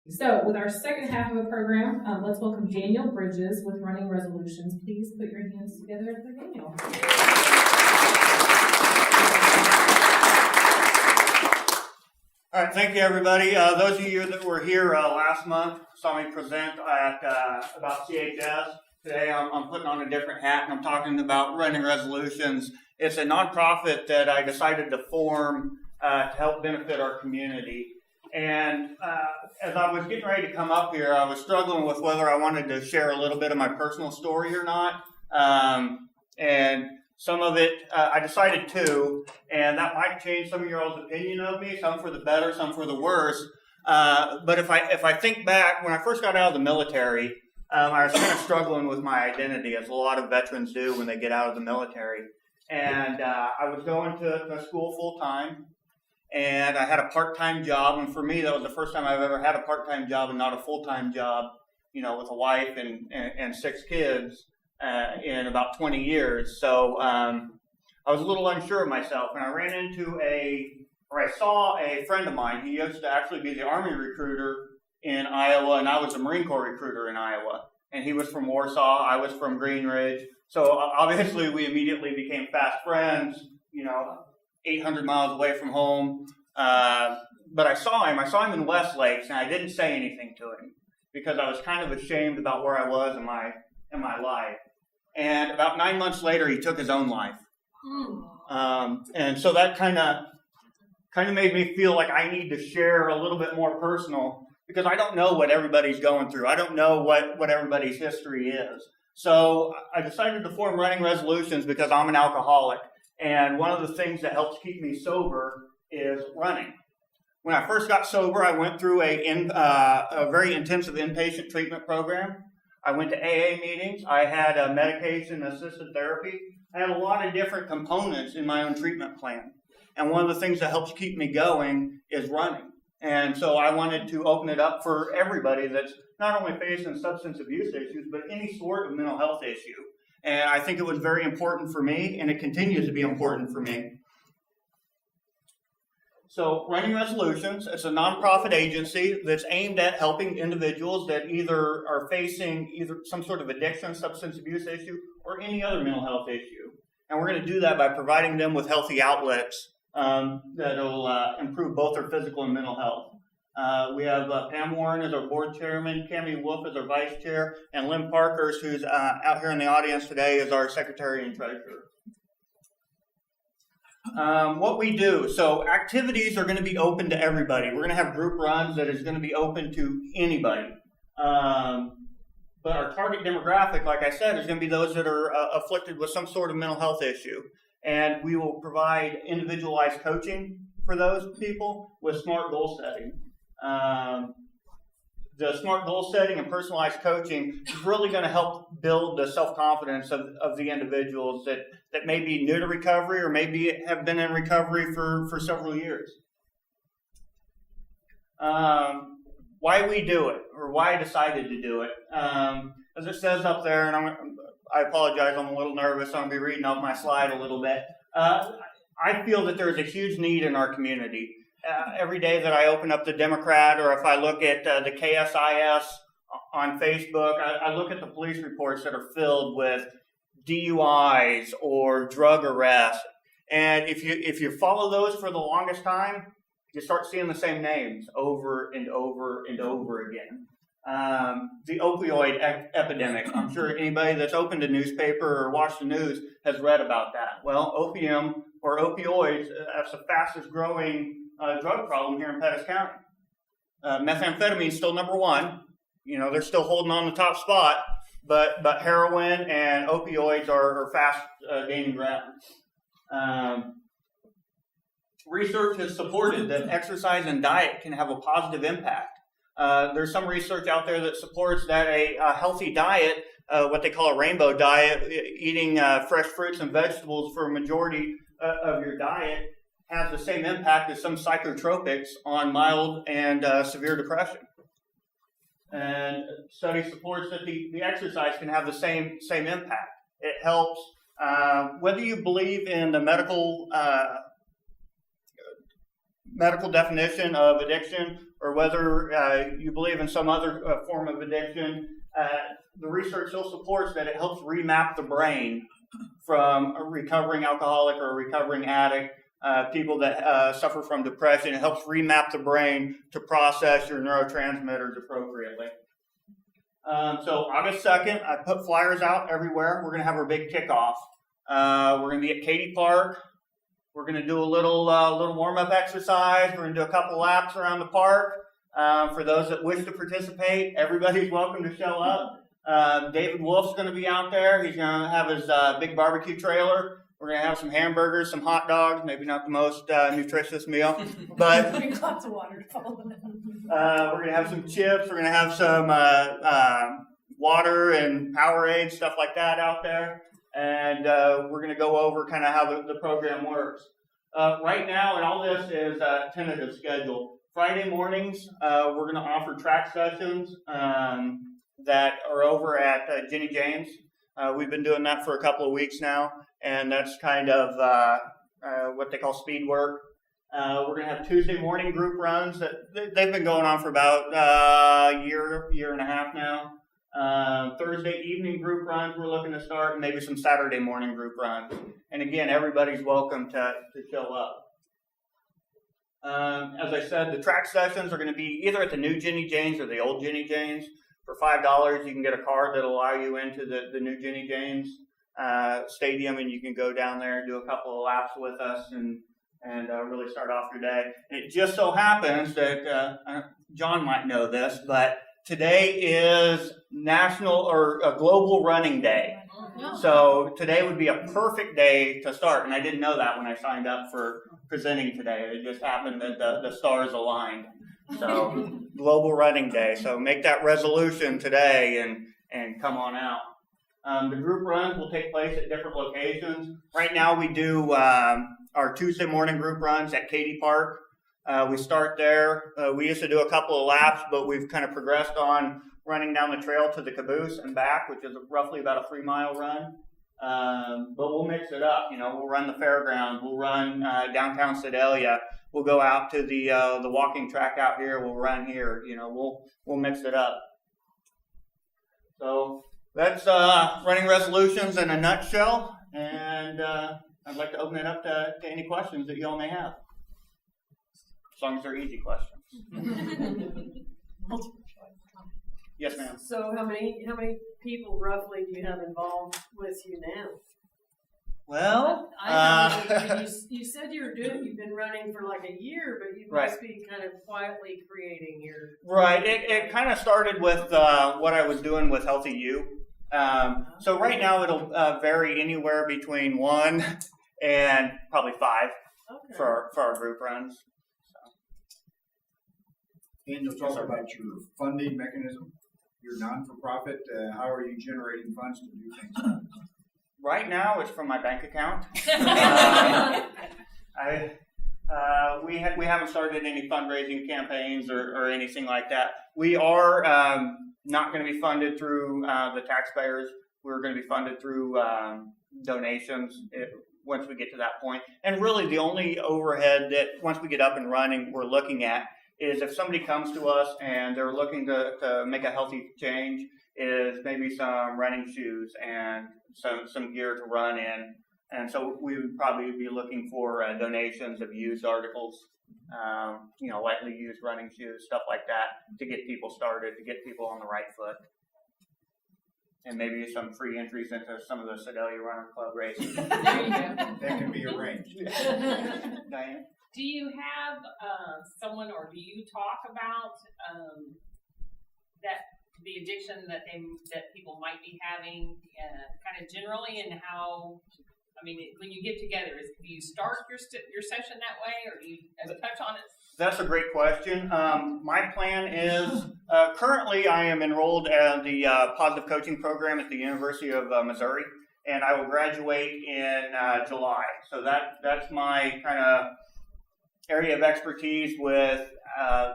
So with our second half of the program, let's welcome Daniel Bridges with Running Resolutions. Please put your hands together for Daniel. All right, thank you, everybody. Those of you that were here last month saw me present at about CHS. Today I'm putting on a different hat and I'm talking about Running Resolutions. It's a nonprofit that I decided to form to help benefit our community. And as I was getting ready to come up here, I was struggling with whether I wanted to share a little bit of my personal story or not. And some of it, I decided to, and that might change some of your all's opinion of me, some for the better, some for the worse. But if I think back, when I first got out of the military, I was kind of struggling with my identity, as a lot of veterans do when they get out of the military. And I was going to school full-time, and I had a part-time job. And for me, that was the first time I've ever had a part-time job and not a full-time job, you know, with a wife and 6 kids. In about 20 years. So I was a little unsure of myself, and I ran into I saw a friend of mine. He used to actually be the Army recruiter in Iowa, and I was a Marine Corps recruiter in Iowa. And he was from Warsaw, I was from Green Ridge. So obviously we immediately became fast friends, you know, 800 miles away from home. But I saw him in West Lakes, and I didn't say anything to him because I was kind of ashamed about where I was in my life. And about 9 months later, he took his own life. And so that kind of made me feel like I need to share a little bit more personal, because I don't know what everybody's going through. I don't know what everybody's history is. So I decided to form Running Resolutions because I'm an alcoholic. And one of the things that helps keep me sober is running. When I first got sober, I went through a very intensive inpatient treatment program. I went to AA meetings. I had a medication-assisted therapy. I had a lot of different components in my own treatment plan. And one of the things that helps keep me going is running. And so I wanted to open it up for everybody that's not only facing substance abuse issues, but any sort of mental health issue. And I think it was very important for me, and it continues to be important for me. So Running Resolutions, it's a nonprofit agency that's aimed at helping individuals that either are facing either some sort of addiction, substance abuse issue, or any other mental health issue. And we're going to do that by providing them with healthy outlets that'll improve both their physical and mental health. We have Pam Warren as our board chairman, Cammie Wolf as our vice chair, and Lynn Parkers, who's out here in the audience today, is our secretary and treasurer. What we do, so activities are going to be open to everybody. We're going to have group runs that is going to be open to anybody. But our target demographic, like I said, is going to be those that are afflicted with some sort of mental health issue. And we will provide individualized coaching for those people with SMART goal setting. The SMART goal setting and personalized coaching is really going to help build the self-confidence of the individuals that may be new to recovery or maybe have been in recovery for several years. Why we do it, or why I decided to do it. As it says up there, and I apologize, I'm a little nervous, so I'm going to be reading off my slide a little bit. I feel that there's a huge need in our community. Every day that I open up the Democrat, or if I look at the KSIS on Facebook, I look at the police reports that are filled with DUIs or drug arrests. And if you follow those for the longest time, you start seeing the same names over and over and over again. The opioid epidemic. I'm sure anybody that's opened a newspaper or watched the news has read about that. Well, opium or opioids, that's the fastest growing drug problem here in Pettis County. Methamphetamine is still number one. You know, they're still holding on the top spot, but heroin and opioids are fast gaining ground. Research has supported that exercise and diet can have a positive impact. There's some research out there that supports that a healthy diet, what they call a rainbow diet, eating fresh fruits and vegetables for a majority of your diet, has the same impact as some psychotropics on mild and severe depression. And study supports that the exercise can have the same impact. It helps, whether you believe in the medical medical definition of addiction or whether you believe in some other form of addiction, the research still supports that it helps remap the brain from a recovering alcoholic or a recovering addict, people that suffer from depression. It helps remap the brain to process your neurotransmitters appropriately. So August 2nd, I put flyers out everywhere. We're going to have our big kickoff. We're going to be at Katy Park. We're going to do a little warm-up exercise. We're going to do a couple laps around the park. For those that wish to participate, everybody's welcome to show up. David Wolf's going to be out there. He's going to have his big barbecue trailer. We're going to have some hamburgers, some hot dogs, maybe not the most nutritious meal, but Lots of water. we're going to have some chips. We're going to have some water and Powerade, stuff like that out there. And we're going to go over kind of how the program works. Right now, and all this is a tentative schedule. Friday mornings, we're going to offer track sessions that are over at Jenny James. We've been doing that for a couple of weeks now, and that's kind of what they call speed work. We're going to have Tuesday morning group runs that they've been going on for about a year and a half now. Thursday evening group runs we're looking to start, and maybe some Saturday morning group runs. And again, everybody's welcome to show up. As I said, the track sessions are going to be either at the new Jenny James or the old Jenny James. For $5, you can get a card that'll allow you into the new Jenny James stadium, and you can go down there and do a couple of laps with us and really start off your day. And it just so happens that John might know this, but today is National or a Global Running Day. So today would be a perfect day to start, and I didn't know that when I signed up for presenting today. It just happened that the stars aligned. So Global Running Day. So make that resolution today and come on out. The group runs will take place at different locations. Right now we do our Tuesday morning group runs at Katy Park. We start there. We used to do a couple of laps, but we've kind of progressed on running down the trail to the caboose and back, which is roughly about a 3-mile run. But we'll mix it up. We'll run the fairgrounds. We'll run downtown Sedalia. We'll go out to the walking track out here. We'll run here. We'll mix it up. So that's running resolutions in a nutshell. And I'd like to open it up to any questions that you all may have, as long as they're easy questions. Yes, ma'am. So how many people roughly do you have involved with you now? Well, You said you've been running for like a year, but you right. must be kind of quietly creating your... Right. It kind of started with what I was doing with Healthy You. So right now it'll vary anywhere between 1 and probably 5 for our group runs. And you'll talk about your funding mechanism, your non-for-profit. How are you generating funds to do things? Right now, it's from my bank account. We haven't started any fundraising campaigns or anything like that. We are not going to be funded through the taxpayers. We're going to be funded through donations once we get to that point. And really, the only overhead that once we get up and running, we're looking at is if somebody comes to us and they're looking to make a healthy change, is maybe some running shoes and some gear to run in. And so we would probably be looking for donations of used articles, lightly used running shoes, stuff like that, to get people started, to get people on the right foot. And maybe some free entries into some of the Sedalia Runner Club races. That can be arranged. Diane? Do you have someone, or do you talk about that the addiction that people might be having, kind of generally, and how? I mean, when you get together, do you start your session that way, or do you touch on it? That's a great question. My plan is currently I am enrolled in the positive coaching program at the University of Missouri, and I will graduate in July. So that's my kind of area of expertise with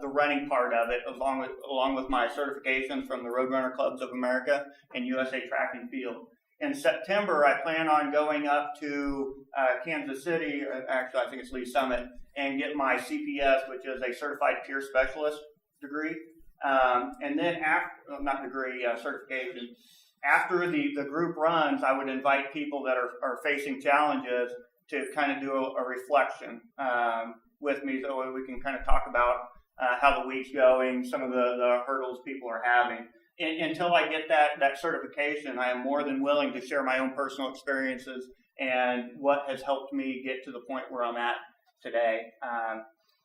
the running part of it, along with my certifications from the Roadrunner Clubs of America and USA Track and Field. In September, I plan on going up to Kansas City, actually I think it's Lee Summit, and get my CPS, which is a Certified Peer Specialist degree. And then certification. After the group runs, I would invite people that are facing challenges to kind of do a reflection with me, so we can kind of talk about how the week's going, some of the hurdles people are having. Until I get that certification, I am more than willing to share my own personal experiences and what has helped me get to the point where I'm at today.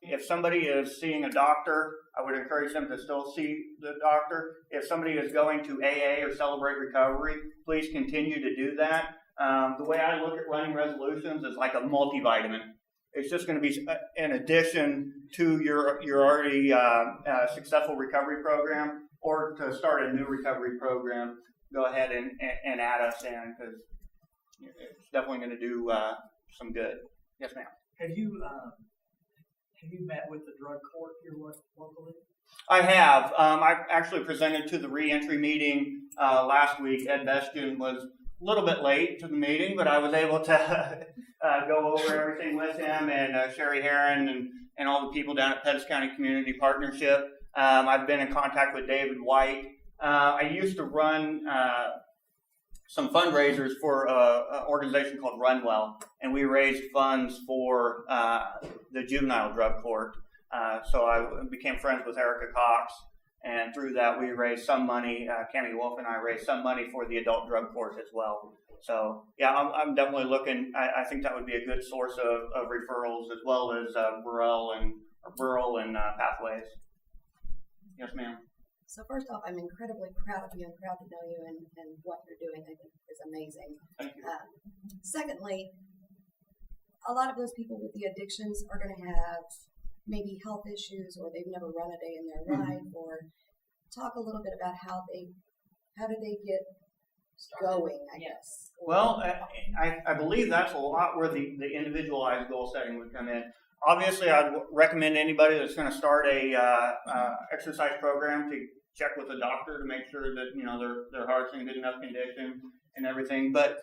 If somebody is seeing a doctor, I would encourage them to still see the doctor. If somebody is going to AA or Celebrate Recovery, please continue to do that. The way I look at running resolutions is like a multivitamin. It's just going to be in addition to your already successful recovery program, or to start a new recovery program. Go ahead and add us in, because it's definitely going to do some good. Yes, ma'am. Have you met with the drug court here locally? I have. I actually presented to the reentry meeting last week. Ed Bestian was a little bit late to the meeting, but I was able to go over everything with him, and Sherry Herron and all the people down at Pettis County Community Partnership. I've been in contact with David White. I used to run some fundraisers for an organization called Runwell, and we raised funds for the juvenile drug court. So I became friends with Erica Cox, and through that we raised some money. Cammie Wolf and I raised some money for the adult drug court as well. So yeah, I'm definitely looking. I think that would be a good source of referrals, as well as Burrell and Pathways. Yes, ma'am. So first off, I'm incredibly proud of you and proud to know you and what you're doing. I think is amazing. Thank you. Secondly, a lot of those people with the addictions are going to have maybe health issues, or they've never run a day in their life, or talk a little bit about how do they get going, I guess. Well, I believe that's a lot where the individualized goal setting would come in. Obviously, I'd recommend anybody that's going to start a exercise program to check with a doctor to make sure that their heart's in good enough condition and everything. But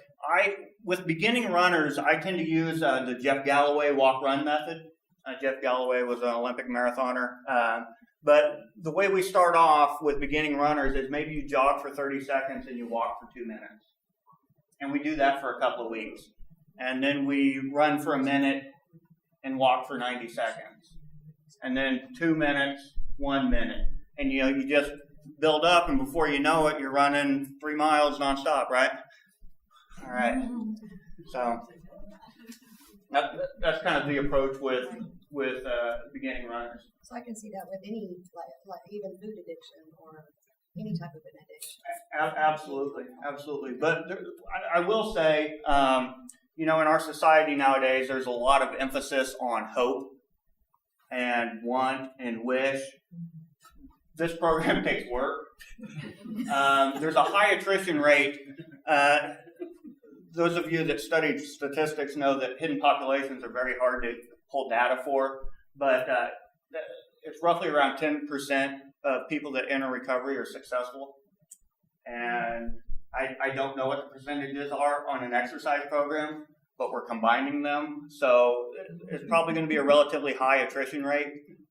with beginning runners, I tend to use the Jeff Galloway walk-run method. Jeff Galloway was an Olympic marathoner. But the way we start off with beginning runners is maybe you jog for 30 seconds and you walk for 2 minutes. And we do that for a couple of weeks. And then we run for a minute and walk for 90 seconds. And then 2 minutes, 1 minute. And you just build up, and before you know it, you're running 3 miles nonstop, right? All right. So that's kind of the approach with beginning runners. So I can see that with any, like even food addiction or any type of an addiction. Absolutely. But I will say, in our society nowadays, there's a lot of emphasis on hope and want and wish. This program takes work. There's a high attrition rate. Those of you that studied statistics know that hidden populations are very hard to pull data for, but it's roughly around 10% of people that enter recovery are successful. And I don't know what the percentages are on an exercise program, but we're combining them. So it's probably going to be a relatively high attrition rate,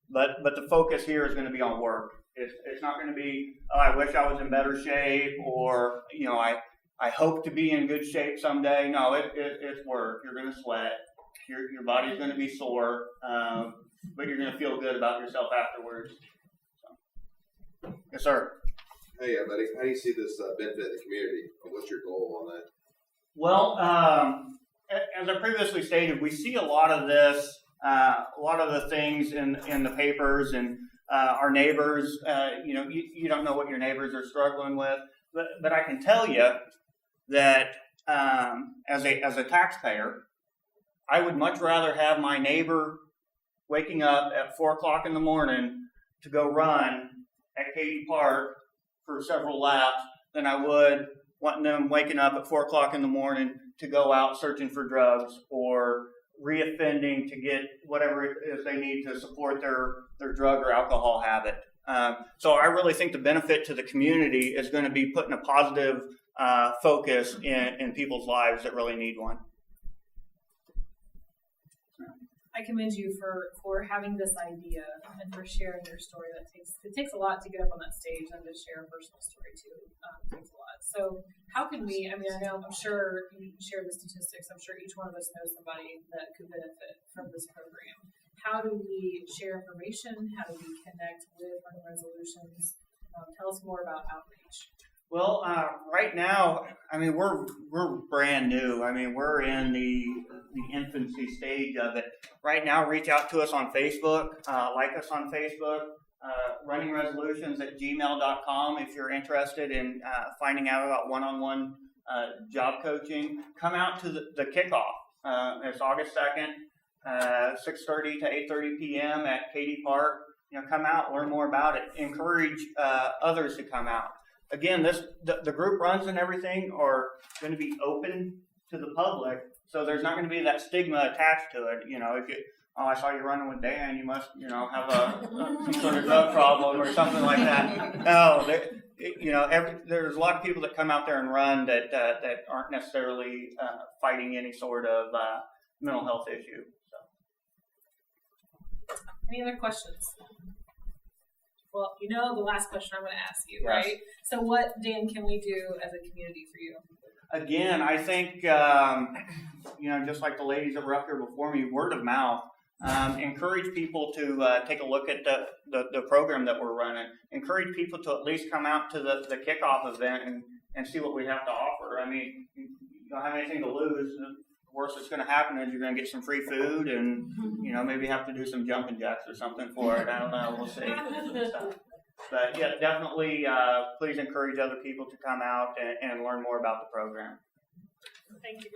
but the focus here is going to be on work. It's not going to be, I wish I was in better shape, or, I hope to be in good shape someday. No, it's work. You're going to sweat. Your body's going to be sore, but you're going to feel good about yourself afterwards. So. Yes, sir. Hey, buddy. How do you see this benefit the community? What's your goal on that? Well, as I previously stated, we see a lot of this, a lot of the things in the papers, and our neighbors. You don't know what your neighbors are struggling with, but I can tell you that as a taxpayer, I would much rather have my neighbor waking up at 4:00 in the morning to go run at Katy Park for several laps than I would wanting them waking up at 4:00 in the morning to go out searching for drugs or reoffending to get whatever it is they need to support their drug or alcohol habit. So I really think the benefit to the community is going to be putting a positive focus in people's lives that really need one. I commend you for having this idea and for sharing your story. It takes a lot to get up on that stage and to share a personal story too. It takes a lot. So how can we, I know, I'm sure you share the statistics. I'm sure each one of us knows somebody that could benefit from this program. How do we share information? How do we connect with Running Resolutions? Tell us more about outreach. Well, right now, we're brand new. We're in the infancy stage of it. Right now, reach out to us on Facebook, like us on Facebook, runningresolutions@gmail.com if you're interested in finding out about one-on-one job coaching. Come out to the kickoff. It's August 2nd, 6:30 to 8:30 p.m. at Katy Park. Come out, learn more about it. Encourage others to come out. Again, the group runs and everything are going to be open to the public, so there's not going to be that stigma attached to it. If I saw you running with Dan, you must, have some sort of drug problem or something like that. No, there's a lot of people that come out there and run that aren't necessarily fighting any sort of mental health issue. So. Any other questions? Well, the last question I'm going to ask you, Yes. right? So what, Dan, can we do as a community for you? Again, I think, just like the ladies that were up here before me, word of mouth. Encourage people to take a look at the program that we're running. Encourage people to at least come out to the kickoff event and see what we have to offer. You don't have anything to lose. The worst that's going to happen is you're going to get some free food and, maybe have to do some jumping jacks or something for it. I don't know. We'll see. But yeah, definitely please encourage other people to come out and learn more about the program. Thank you.